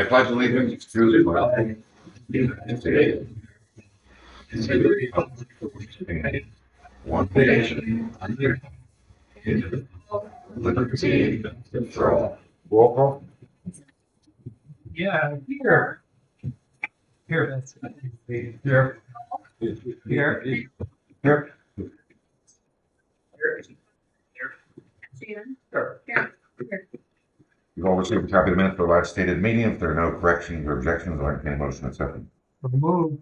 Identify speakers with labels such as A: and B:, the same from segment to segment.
A: I pledge allegiance to the flag of the United States and to the republic for which it stands, one nation, under God, indivisible, with liberty and justice for all. Roll call.
B: Yeah, here. Here, that's here. Here. Here.
A: You've all received a copy of the minutes for the last stated meeting. If there are no corrections or objections, I'll entertain a motion to accept them.
B: Move.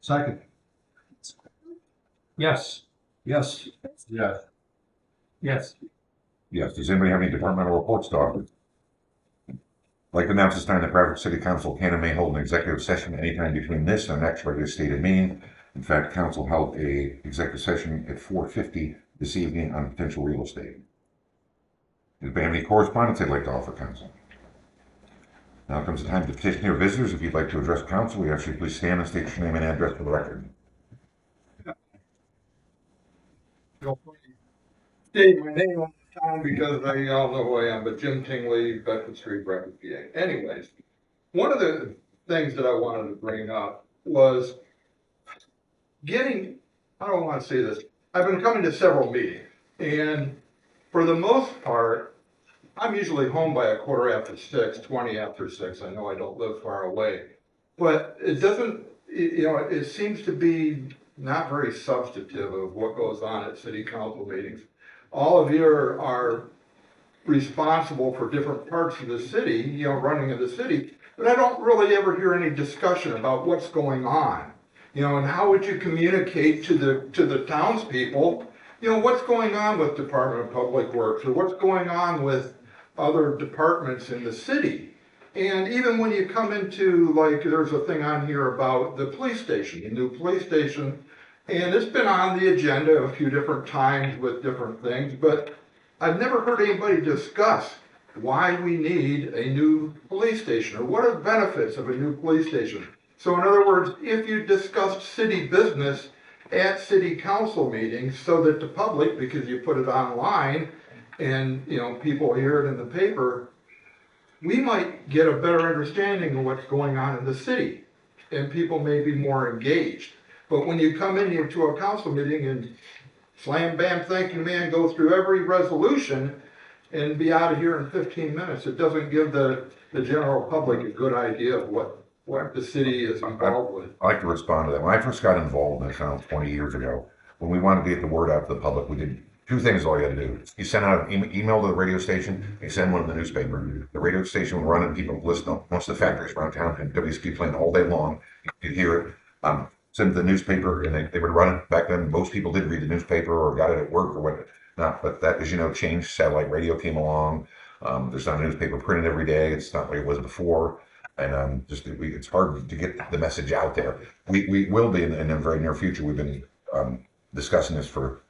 B: Second. Yes. Yes.
C: Yes.
B: Yes.
A: Yes, does anybody have any departmental reports to offer? I'd like to announce this time that Bradford City Council can and may hold an executive session anytime between this and the next regular stated meeting. In fact, council held a executive session at 4:50 this evening on potential real estate. Does anybody have any correspondence they'd like to offer council? Now comes the time to petition your visitors. If you'd like to address council, we ask you please stand and state your name and address for the record.
C: State my name on the time because I all know who I am, but Jim Tingley, Bedford Street, Bradford, PA. Anyways, one of the things that I wanted to bring up was getting, I don't want to say this, I've been coming to several meetings, and for the most part, I'm usually home by 6:15, 20 after 6. I know I don't live far away, but it doesn't, it seems to be not very substantive of what goes on at city council meetings. All of you are responsible for different parts of the city, running of the city, but I don't really ever hear any discussion about what's going on. And how would you communicate to the townspeople, what's going on with Department of Public Works, or what's going on with other departments in the city. And even when you come into, like, there's a thing on here about the police station, the new police station, and it's been on the agenda a few different times with different things, but I've never heard anybody discuss why we need a new police station, or what are the benefits of a new police station. So in other words, if you discussed city business at city council meetings so that the public, because you put it online and people hear it in the paper, we might get a better understanding of what's going on in the city and people may be more engaged. But when you come into a council meeting and slam, bam, thank you, man, go through every resolution and be out of here in 15 minutes, it doesn't give the general public a good idea of what the city is involved with.
A: I'd like to respond to that. When I first got involved in this 20 years ago, when we wanted to get the word out to the public, we did two things. All you had to do: you send out an email to the radio station, you send one to the newspaper. The radio station would run it, people would listen. Most of the factories around town had WSP playing all day long. You could hear it. Send it to the newspaper, and they would run it. Back then, most people did read the newspaper or got it at work or what not. But that, as you know, changed. Satellite radio came along. There's not a newspaper printed every day. It's not like it was before. And it's hard to get the message out there. We will be in the very near future. We've been discussing this for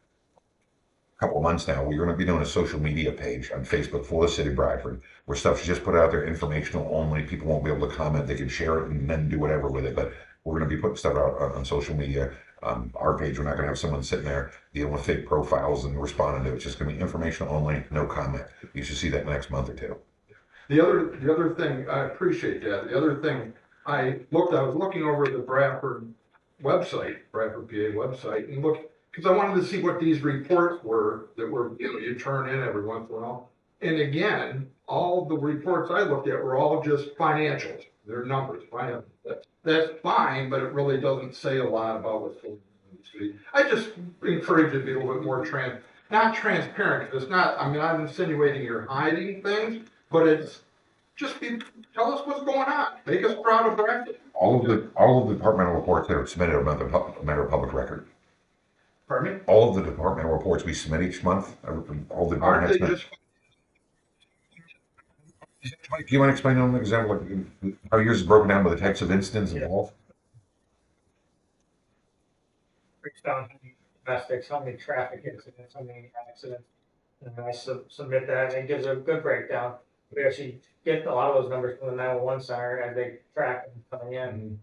A: a couple of months now. We're going to be doing a social media page on Facebook for the city of Bradford, where stuff's just put out there, informational only. People won't be able to comment. They can share it and then do whatever with it. But we're going to be putting stuff out on social media. Our page, we're not going to have someone sitting there dealing with fake profiles and responding to it. It's just going to be informational only, no comment. You should see that in the next month or two.
C: The other thing, I appreciate that. The other thing, I was looking over the Bradford website, Bradford PA website, and because I wanted to see what these reports were that were, you turn in every once in a while. And again, all the reports I looked at were all just financials. They're numbers. That's fine, but it really doesn't say a lot about what's going on in the city. I just encourage you to be a little bit more not transparent, because it's not, I'm not insinuating you're hiding things, but it's just tell us what's going on. Make us proud of Bradford.
A: All of the departmental reports that are submitted are a matter of public record.
C: Pardon me?
A: All of the departmental reports we submit each month, all the departments. Do you want to explain an example, like how yours is broken down by the types of incidents involved?
B: Breaks down how many domestics, how many traffic incidents, how many accidents. And I submit that, and it gives a good breakdown. We actually get a lot of those numbers from the 911 center as they track them coming in.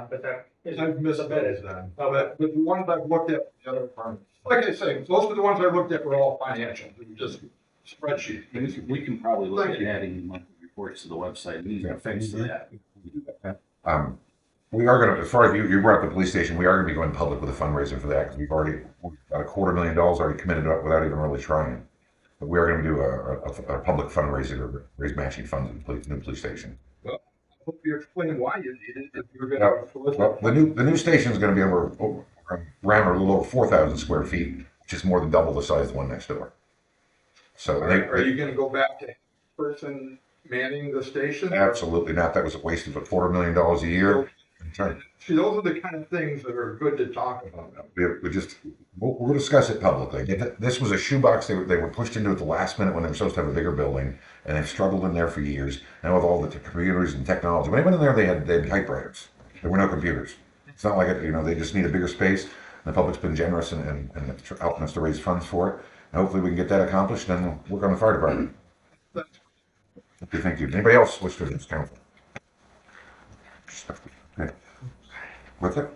B: But that is
C: I've missed
B: submitted.
C: that. But the ones I've looked at, the other departments, like I say, most of the ones I looked at were all financial. They were just spreadsheets.
D: We can probably look
C: Thank
D: at
C: you.
D: adding monthly reports to the website. We need to fix that.
A: We are gonna, as far as you brought up the police station, we are gonna be going public with a fundraiser for that, because we've got $250,000 already committed up without even really trying. But we are gonna do a public fundraiser to raise matching funds at the new police station.
C: Well, I hope you explain why you need it, if you're
A: Yeah.
C: gonna solicit.
A: Well, the new station is gonna be around a little over 4,000 square feet, which is more than double the size of the one next door. So
C: Are you gonna go back to person manning the station?
A: absolutely not. That was a waste of $250,000 a year.
C: See, those are the kind of things that are good to talk about.
A: We'll discuss it publicly. This was a shoebox. They were pushed into it the last minute when they were supposed to have a bigger building, and they've struggled in there for years. Now with all the computers and technology, when they went in there, they had typewriters. There were no computers. It's not like they just need a bigger space. And the public's been generous and helping us to raise funds for it. And hopefully we can get that accomplished, and then we'll work on the fire department. Okay, thank you. Anybody else wish to address council? Okay. What's it?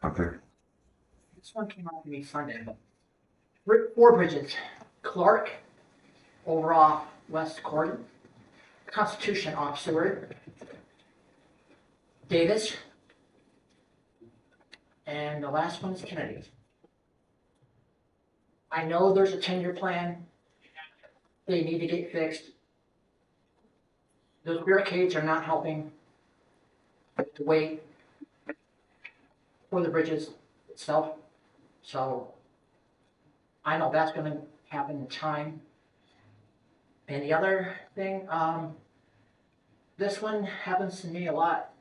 A: Okay.
E: This one came out to me Sunday. Four bridges. Clark, over off West Corden. Constitution off Seward. Davis. And the last one is Kennedy. I know there's a 10-year plan. They need to get fixed. Those barricades are not helping the weight for the bridges itself. So I know that's gonna happen in time. And the other thing, this one happens to me a lot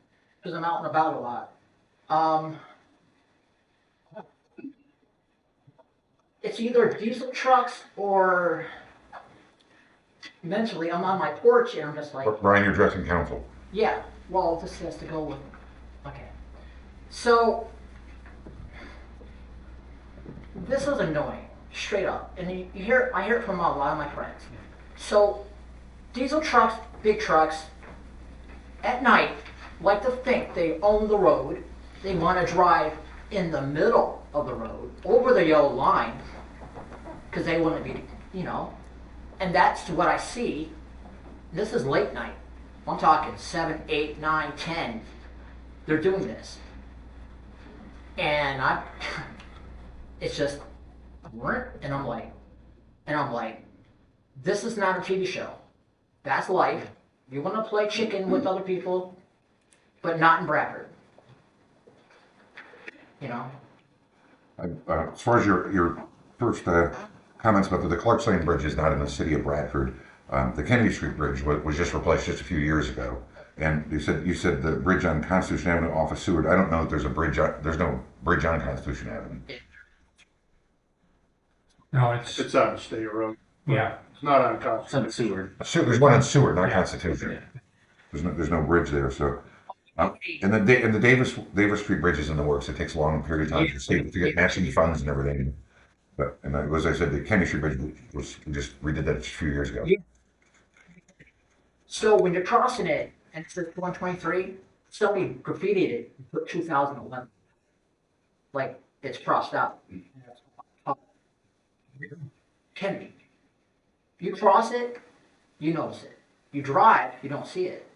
E: because I'm out and about a lot. It's either diesel trucks or mentally I'm on my porch and I'm just like,
A: Brian, you're addressing council.
E: yeah, well, this has to go with, okay. So, this is annoying, straight up, and I hear it from a lot of my friends. So, diesel trucks, big trucks, at night, like to think they own the road, they wanna drive in the middle of the road, over the yellow line, cause they wanna be, and that's what I see. This is late night. I'm talking 7, 8, 9, 10. They're doing this. And it's just, and I'm like, this is not a TV show. That's life. You want to play chicken with other people, but not in Bradford.
A: As far as your first comments about the Clarks Lane Bridge is not in the city of Bradford. The Kennedy Street Bridge was just replaced just a few years ago. And you said the bridge on Constitution Avenue off of Seward. I don't know that there's no bridge on Constitution Avenue.
B: No, it's,
F: It's on a state road.
B: yeah.
F: It's not on
D: It's on
F: Constitution.
D: Seward.
A: There's one on Seward, not
B: Yeah.
A: Constitution. There's no bridge there. So, and the Davis Street Bridge is in the works. It takes a long period of time to get matching funds and everything. But as I said, the Kennedy Street Bridge we just redid that a few years ago.
E: Yeah. So when you're crossing it and it says 123, somebody graffitied it and put 2011. Like it's crossed out. Kennedy. You cross it, you notice it. You drive, you don't see it.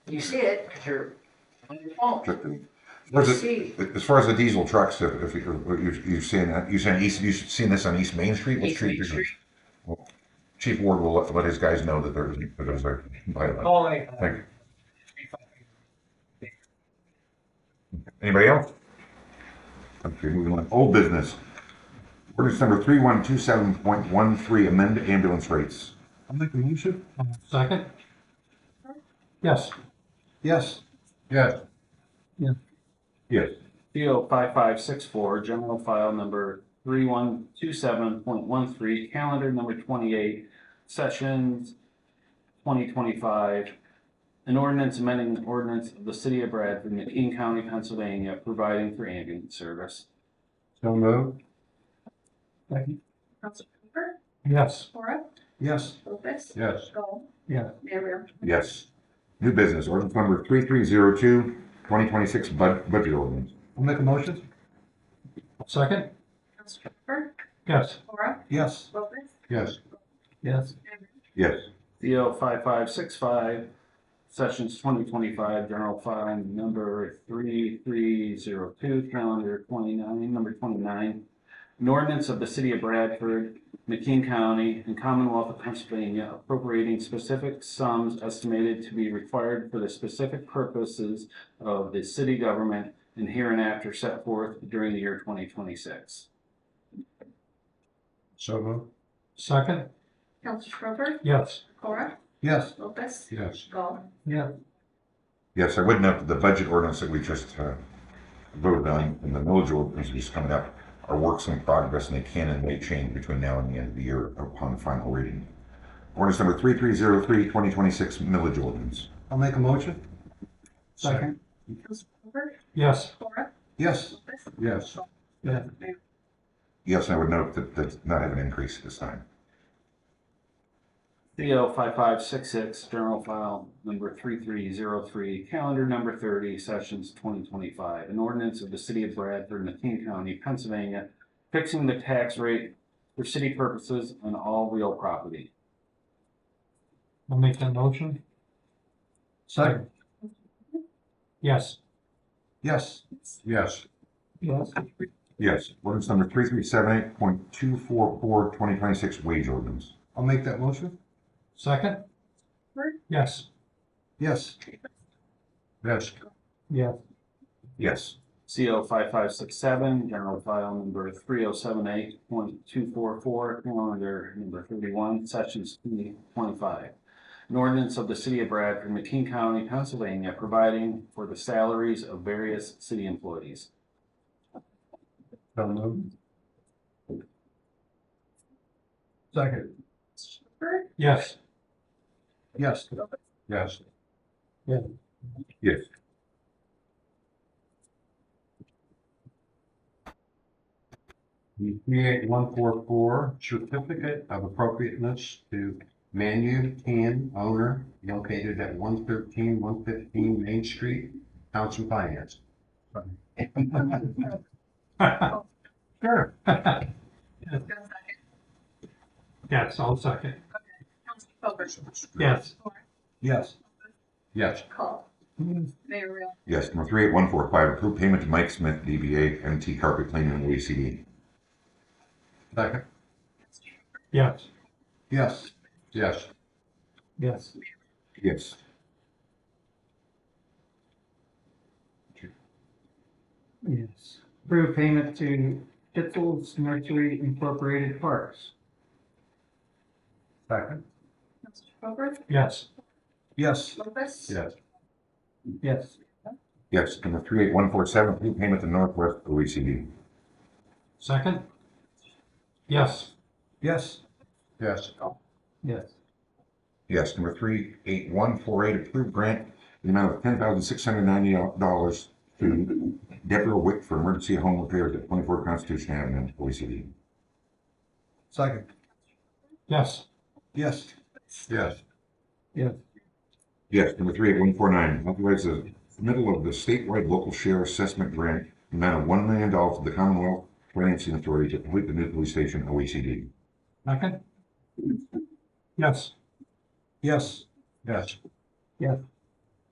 E: You see it because you're on your phone.
A: As far as the diesel trucks, if you've seen that, you've seen this on East Main Street. What
E: East
A: street
E: Main
A: is it?
E: Street.
A: Well, Chief Ward will let his guys know that there's a violation.
B: Call anytime.
A: Thank you. Anybody else? Okay, moving on. Old business. Ordinance number 3127.13, amend ambulance rates.
F: I'll make a motion.
B: Second? Yes.
F: Yes.
A: Yes.
B: Yeah.
A: Yes.
D: PO 5564, general file number 3127.13, calendar number 28, sessions 2025. An ordinance amending the ordinance of the city of Bradford, McKean County, Pennsylvania, providing for ambulance service.
F: So moved.
B: Second?
G: Councilmember
B: Yes.
G: Cora,
F: Yes.
G: Lopez,
F: Yes.
G: Gall,
B: Yeah.
G: Mayor Rear.
A: Yes. New business, ordinance number 3302, 2026 budget ordinance.
F: I'll make a motion.
B: Second?
G: Councilmember
B: Yes.
G: Cora,
F: Yes.
G: Lopez,
F: Yes. Yes.
A: Yes.
D: CO 5565, Sessions 2025, General Fund number 3302, calendar 29, number 29. An ordinance of the City of Bradford, McKean County, and Commonwealth of Pennsylvania appropriating specific sums estimated to be required for the specific purposes of the city government and hereinafter set forth during the year 2026.
F: So moved. Second?
G: Counselor Schroeder,
F: Yes.
G: Cora,
F: Yes.
G: Lopez,
F: Yes.
G: Gall.
F: Yes.
A: Yes, I would note that the budget ordinance that we just voted on and the millage ordinance is coming up are works in progress and they can and may change between now and the end of the year upon final reading. Ordinance number 3303, 2026 millage ordinance.
F: I'll make a motion. Second?
G: Counselor Schroeder,
F: Yes.
G: Cora,
F: Yes.
G: Lopez,
F: Yes. Yeah.
A: Yes, I would note that does not have an increase this time.
D: CO 5566, General File number 3303, calendar number 30, Sessions 2025. An ordinance of the City of Bradford, McKean County, Pennsylvania, fixing the tax rate for city purposes on all real property.
F: I'll make that motion. Second? Yes. Yes. Yes. Yes.
A: Yes, ordinance number 3378.244, 2026 wage ordinance.
F: I'll make that motion. Second?
G: Schroeder,
F: Yes. Yes. Yes. Yes.
A: Yes.
D: CO 5567, General File number 3078.244, calendar number 31, Sessions 2025. An ordinance of the City of Bradford, McKean County, Pennsylvania, providing for the salaries of various city employees.
F: So moved. Second?
G: Schroeder,
F: Yes. Yes.
G: Lopez,
F: Yes.
A: Yes.
F: The 38144 certificate of appropriateness to Manu Can owner located at 113, 115 Main Street, Council Finance. Sure.
G: got a second.
F: Yes, I'll second.
G: Counselor Schroeder,
F: Yes.
G: Cora,
F: Yes. Yes.
G: Gall. Mayor Real.
A: Yes, number 38145, approved payment to Mike Smith, DBA, MT Carpet Cleaning, and OECD.
F: Second. Yes. Yes. Yes. Yes.
A: Yes.
H: Yes. Approve payment to Kitzel's Nursery Incorporated Parks.
F: Second.
G: Counselor Schroeder,
F: Yes. Yes.
G: Lopez,
F: Yes.
H: Yes.
A: Yes, number 38147, approved payment to Northwest OECD.
F: Second. Yes. Yes. Yes.
H: Yes.
A: Yes, number 38148, approved grant in the amount of $10,690 to Deborah Wick for emergency home repairs at 24 Constitution Avenue, OECD.
F: Second. Yes. Yes. Yes.
H: Yes.
A: Yes, number 38149, authorize the submittal of the statewide local share assessment grant in the amount of $1 million to the Commonwealth Financing Authority to complete the new police station, OECD.
F: Second. Yes. Yes. Yes.
H: Yes.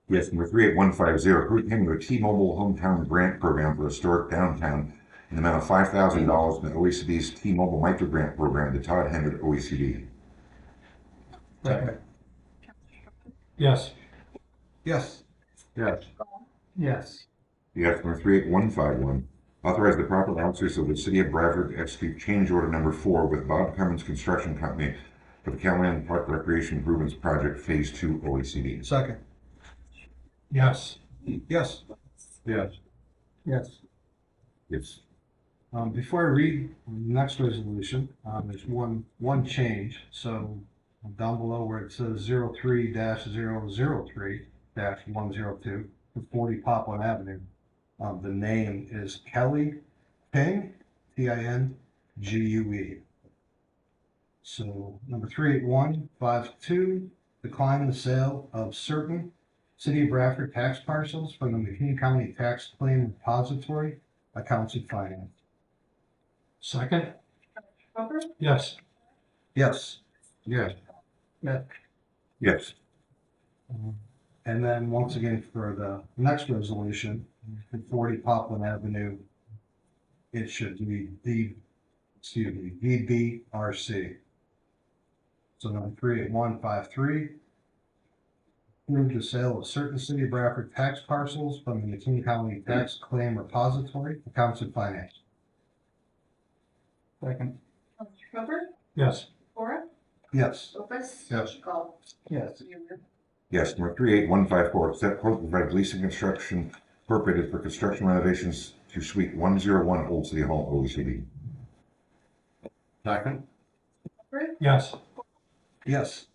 A: Yes, number 38150, approved payment of the T-Mobile Hometown Grant Program for Historic Downtown in the amount of $5,000 from the OECD's T-Mobile Micro Grant Program to Todd Henry, OECD.
F: Second. Yes. Yes. Yes.
H: Yes.
A: Yes, number 38151, authorize the proper officers of the City of Bradford to execute change order number 4 with Bob Cummins Construction Company for the Calland Park Recreation Improvements Project Phase 2, OECD.
F: Second. Yes. Yes. Yes.
H: Yes.
A: Yes.
F: Before I read the next resolution, there's one change. So down below where it says 03-003-102 for 40 Poplar Avenue, the name is Kelly Ping, Tingue. So number 38152, decline the sale of certain City of Bradford tax parcels from the McKean County Tax Claim Repository, Accounts and Finance. Second.
G: Schroeder,
F: Yes. Yes.
A: Yes.
F: Yes. And then once again, for the next resolution, for 40 Poplar Avenue, it should be VBRC. So number 38153, approve the sale of certain City of Bradford tax parcels from the McKean County Tax Claim Repository, Accounts and Finance.
H: Second.
G: Counselor Hopper,
H: Yes.
G: Cora,
F: Yes.
G: Lopez.
C: Yes.
G: Gall.
H: Yes.
G: Mayor Will.
A: Yes. Number 38154, accept quote to provide leasing construction appropriated for construction renovations to Suite 101 Old City Hall, OECD.
C: Second.
G: Hopper,
H: Yes.
F: Yes.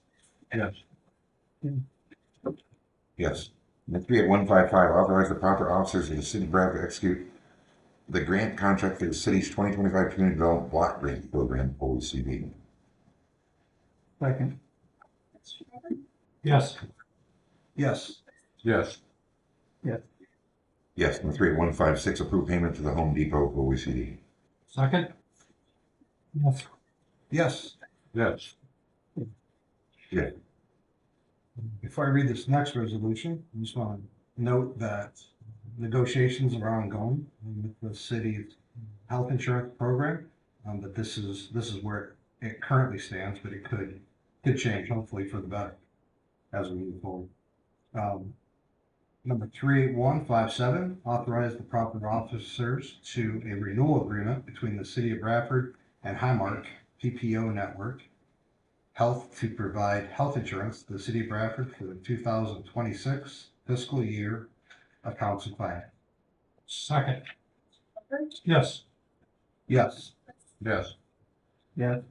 C: Yes.
A: Yes. Number 38155, authorize the proper officers of the City of Bradford to execute the grant contract for the city's 2025 Community Development Block Grant Program, OECD.
H: Second.
G: Counselor Hopper,
H: Yes.
F: Yes.
C: Yes.
A: Yes. Number 38156, approve payment to the Home Depot, OECD.
H: Second. Yes.
F: Yes.
C: Yes.
A: Yeah.
F: Before I read this next resolution, I just want to note that negotiations are ongoing with the city's health insurance program. But this is where it currently stands, but it could change, hopefully for the better as we move forward. Number 38157, authorize the proper officers to a renewal agreement between the City of Bradford and Highmark PPO Network Health to provide health insurance to the City of Bradford for the 2026 fiscal year accounts and finance.
H: Second.
G: Hopper,
H: Yes.
F: Yes.
C: Yes.
H: Yes.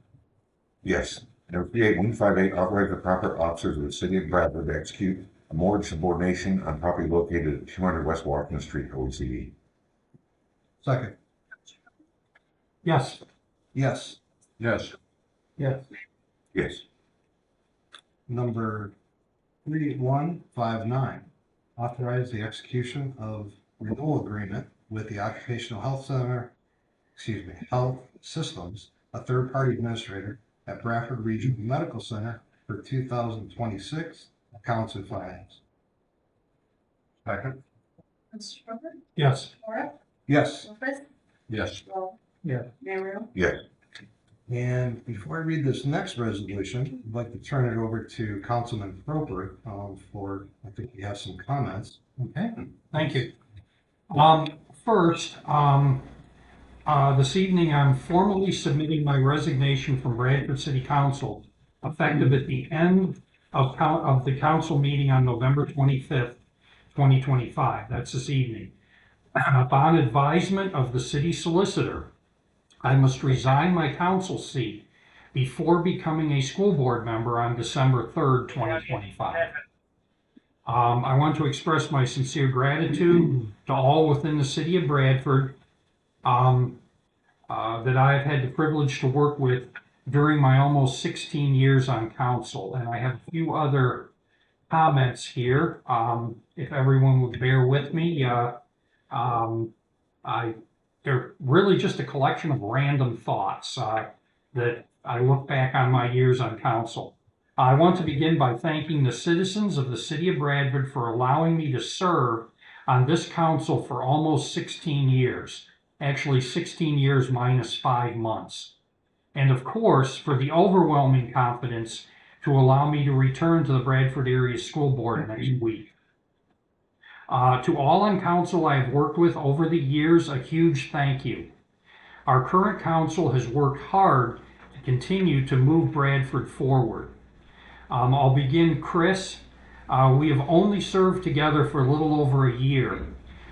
A: Yes. Number 38158, authorize the proper officers of the City of Bradford to execute a mortgage subordination on property located at 200 West Washington Street, OECD.
F: Second.
H: Yes.
F: Yes.
C: Yes.
H: Yes.
A: Yes.
F: Number 38159, authorize the execution of renewal agreement with the Occupational Health Center, Health Systems, a third-party administrator at Bradford Regional Medical Center for 2026 accounts and finance.
C: Second.
G: Counselor Hopper,
H: Yes.
G: Cora,
F: Yes.
G: Lopez.
C: Yes.
G: Gall.
H: Yes.
G: Mayor Will.
A: Yes.
F: And before I read this next resolution, I'd like to turn it over to Councilman Proper for, I think he has some comments.
H: Okay, thank you. First, this evening, I'm formally submitting my resignation from Bradford City Council, effective at the end of the council meeting on November 25th, 2025. That's this evening. Upon advisement of the city solicitor, I must resign my council seat before becoming a school board member on December 3rd, 2025. I want to express my sincere gratitude to all within the city of Bradford that I have had the privilege to work with during my almost 16 years on council. And I have a few other comments here. If everyone would bear with me, they're really just a collection of random thoughts that I look back on my years on council. I want to begin by thanking the citizens of the city of Bradford for allowing me to serve on this council for almost 16 years. Actually, 16 years minus 5 months. And of course, for the overwhelming confidence to allow me to return to the Bradford Area School Board next week. To all on council I have worked with over the years, a huge thank you. Our current council has worked hard to continue to move Bradford forward. I'll begin, Chris. We have only served together for a little over a year,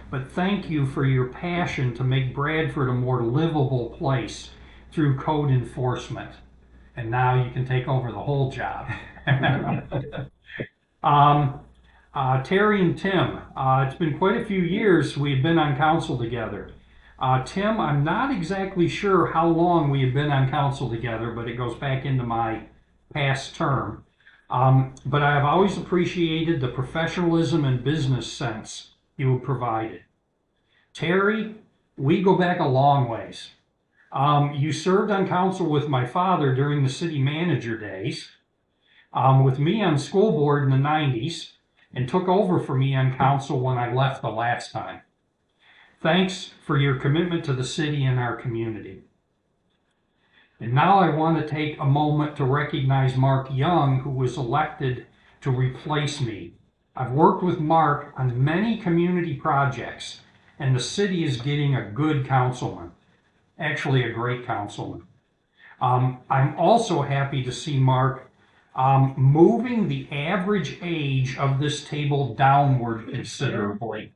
H: but thank you for your passion to make Bradford a more livable place through code enforcement. And now you can take over the whole job. Terry and Tim, it's been quite a few years we've been on council together. Tim, I'm not exactly sure how long we have been on council together, but it goes back into my past term. But I have always appreciated the professionalism and business sense you have provided. Terry, we go back a long ways. You served on council with my father during the city manager days. with me on school board in the 90s and took over for me on council when I left the last time. Thanks for your commitment to the city and our community. And now I want to take a moment to recognize Mark Young, who was elected to replace me. I've worked with Mark on many community projects, and the city is getting a good councilman, actually a great councilman. I'm also happy to see Mark moving the average age of this table downward considerably.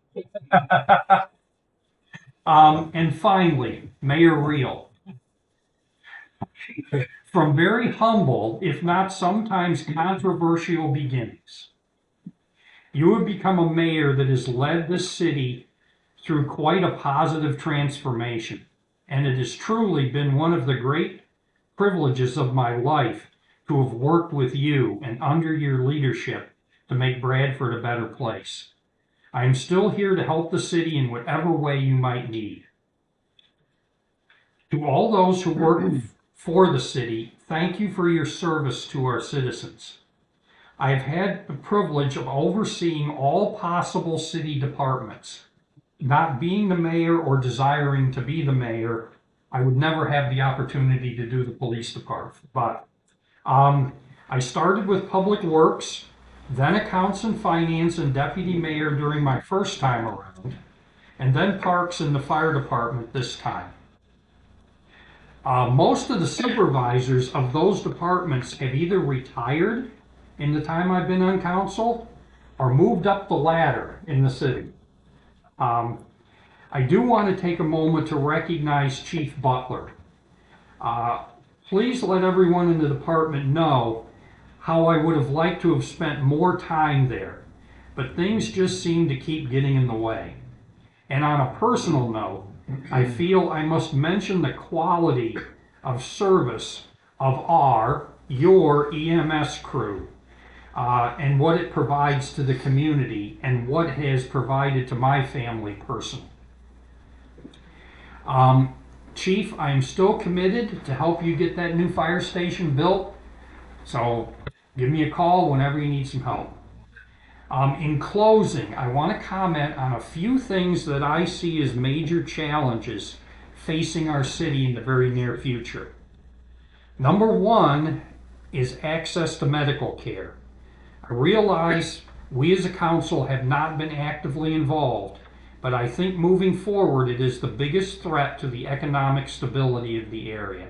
H: And finally, Mayor Reel. From very humble, if not sometimes controversial beginnings, you have become a mayor that has led this city through quite a positive transformation. And it has truly been one of the great privileges of my life to have worked with you and under your leadership to make Bradford a better place. I am still here to help the city in whatever way you might need. To all those who work for the city, thank you for your service to our citizens. I have had the privilege of overseeing all possible city departments. Not being the mayor or desiring to be the mayor, I would never have the opportunity to do the police department. But I started with Public Works, then Accounts and Finance and Deputy Mayor during my first time around, and then Parks and the Fire Department this time. Most of the supervisors of those departments have either retired in the time I've been on council or moved up the ladder in the city. I do want to take a moment to recognize Chief Butler. Please let everyone in the department know how I would have liked to have spent more time there, but things just seem to keep getting in the way. And on a personal note, I feel I must mention the quality of service of your EMS crew, and what it provides to the community and what it has provided to my family personally. Chief, I am still committed to help you get that new fire station built, so give me a call whenever you need some help. In closing, I want to comment on a few things that I see as major challenges facing our city in the very near future. Number one is access to medical care. I realize we as a council have not been actively involved, but I think moving forward it is the biggest threat to the economic stability of the area.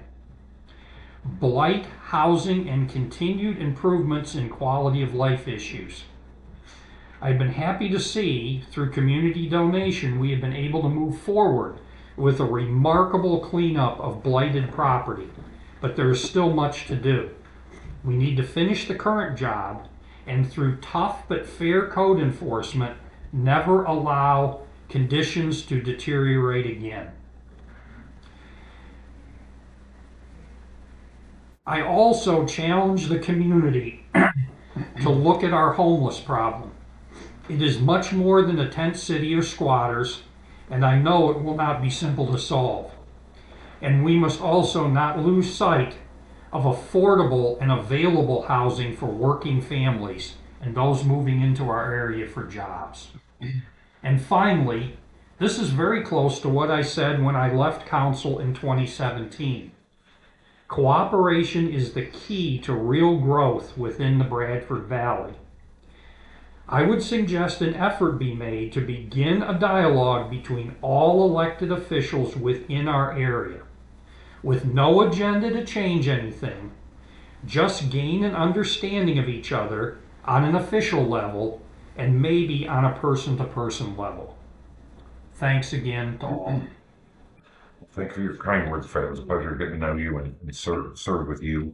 H: Blight, housing, and continued improvements in quality of life issues. I've been happy to see, through community donation, we have been able to move forward with a remarkable cleanup of blighted property, but there is still much to do. We need to finish the current job, and through tough but fair code enforcement, never allow conditions to deteriorate again. I also challenge the community to look at our homeless problem. It is much more than a tent city or squatters, and I know it will not be simple to solve. And we must also not lose sight of affordable and available housing for working families and those moving into our area for jobs. And finally, this is very close to what I said when I left council in 2017. Cooperation is the key to real growth within the Bradford Valley. I would suggest an effort be made to begin a dialogue between all elected officials within our area, with no agenda to change anything, just gain an understanding of each other on an official level and maybe on a person-to-person level. Thanks again to all.
A: Thank you for your kind words, Fred. It was a pleasure getting to know you and serve with you.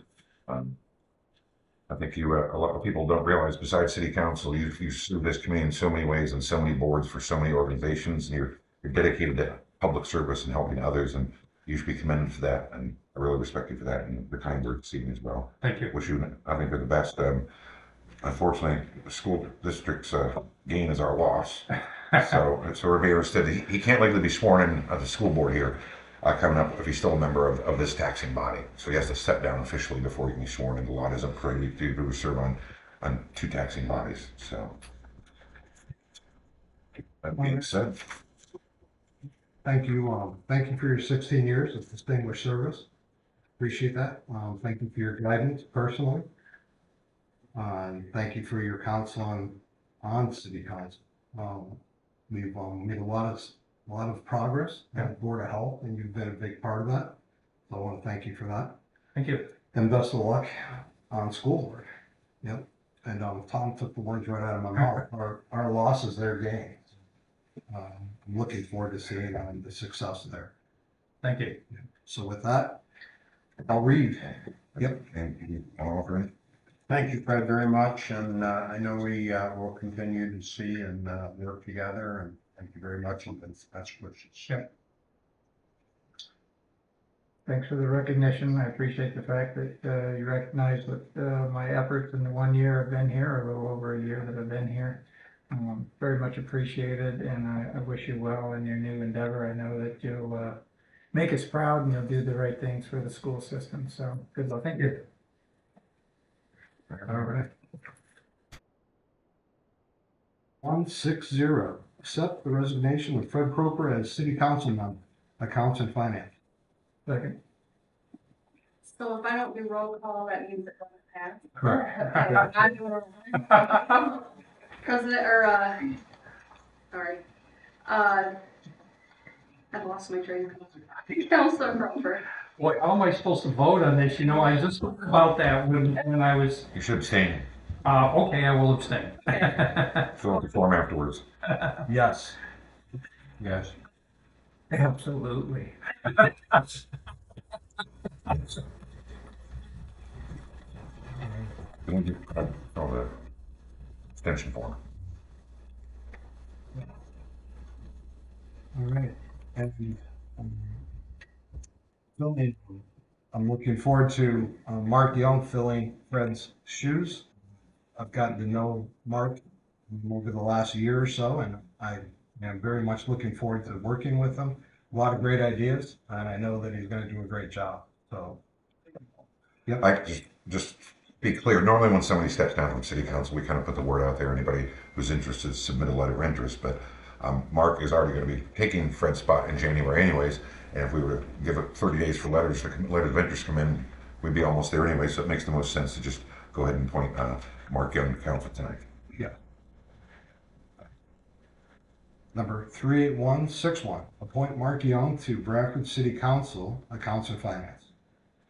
A: I think a lot of people don't realize, besides City Council, you serve this community in so many ways and so many boards for so many organizations, and you're dedicated to public service and helping others, and you should be commended for that. And I really respect you for that and the kind words this evening as well.
H: Thank you.
A: Wish you, I think, you're the best. Unfortunately, the school district's gain is our loss. So our mayor said he can't legally be sworn in at the school board here. coming up if he's still a member of this taxing body. So he has to step down officially before he can be sworn, and the law doesn't prohibit you to serve on two taxing bodies. So that being said,
F: Thank you for your 16 years of distinguished service. Appreciate that. Thank you for your guidance personally. And thank you for your counsel on city council. We've made a lot of progress at Board of Health, and you've been a big part of that. So I want to thank you for that.
H: Thank you.
F: And best of luck on school board. Yep. And Tom took the words right out of my mouth. Our loss is their gain. I'm looking forward to seeing the success there.
H: Thank you.
F: So with that, I'll read. Yep.
A: and all right.
I: Thank you, Fred, very much, and I know we will continue to see and work together, and thank you very much, and best wishes.
B: Thanks for the recognition. I appreciate the fact that you recognize that my efforts in the 1 year I've been here, or a little over a year that I've been here. Very much appreciated, and I wish you well in your new endeavor. I know that you'll make us proud and you'll do the right things for the school system. So good luck. Thank you.
F: All right. 160, accept the resignation of Fred Croker as city council member, accounts and finance.
B: Second.
G: So if I don't do roll call, that means it doesn't pass.
F: Correct.
G: Okay, I'm doing it wrong. President, sorry. I've lost my train of thought. Counselor Crawford.
H: Boy, how am I supposed to vote on this? You know, I just thought about that when I was,
A: You should abstain.
H: okay, I will abstain.
A: Fill out the form afterwards.
F: Yes. Yes.
H: Absolutely.
A: Don't do the extension form.
F: All right. And I'm looking forward to Mark Young filling Fred's shoes. I've gotten to know Mark over the last year or so, and I am very much looking forward to working with him. A lot of great ideas, and I know that he's going to do a great job. So, yep.
A: I just be clear. Normally, when somebody steps down from city council, we kind of put the word out there. Anybody who's interested, submit a letter of interest. But Mark is already going to be taking Fred's spot in January, anyways. And if we were to give it 30 days for letters of interest come in, we'd be almost there anyway. So it makes the most sense to just go ahead and appoint Mark Young to council tonight.
F: Yeah. Number 38161, appoint Mark Young to Bradford City Council, accounts and finance.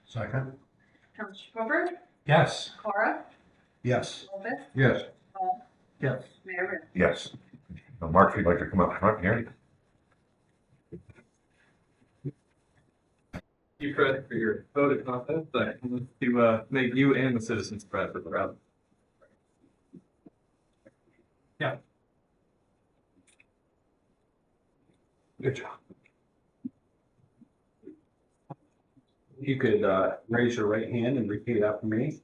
I: Second?
G: Counselor Crawford.
H: Yes.
G: Cora.
F: Yes.
G: Lopez.
I: Yes.
G: Paul.
H: Yes.
G: Mayor Ritter.
A: Yes. Mark, if you'd like to come up front here.
J: Thank you, Fred, for your vote of confidence. I want to make you and the citizens of Bradford proud.
H: Good job.
K: You could raise your right hand and repeat after me.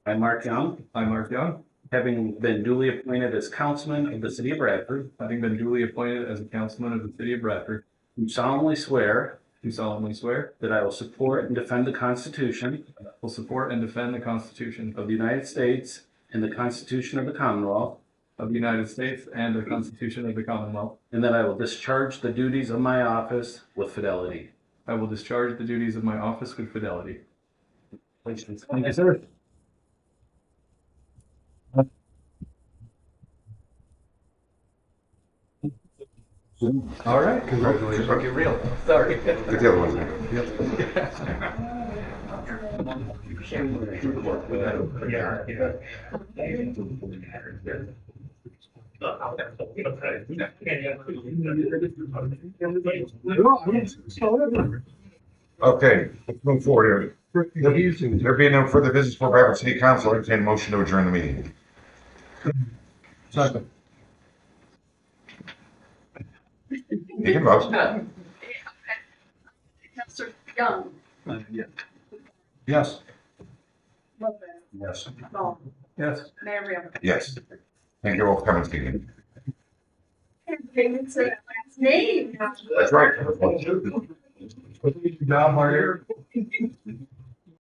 K: I, Mark Young,
J: I, Mark Young,
K: having been duly appointed as councilman of the city of Bradford,
J: having been duly appointed as a councilman of the city of Bradford,
K: do solemnly swear
J: do solemnly swear
K: that I will support and defend the Constitution
J: that I will support and defend the Constitution
K: of the United States and the Constitution of the Commonwealth,
J: of the United States and the Constitution of the Commonwealth.
K: and that I will discharge the duties of my office with fidelity.
J: I will discharge the duties of my office with fidelity.
K: Thank you, sir.
J: All right, congratulations. Make it real. Sorry.
A: Get the other ones in. Okay, let's move forward here. There being no further business for Bradford City Council, I entertain a motion to adjourn the meeting.
F: Second.
A: You can vote.
G: Counselor Young.
F: Yes.
G: Lopez.
I: Yes.
G: Paul.
H: Yes.
G: Mayor Ritter.
A: Yes. Thank you all for coming, speaking.
G: Can't say that last name.
A: That's right.
C: Good job, Mario.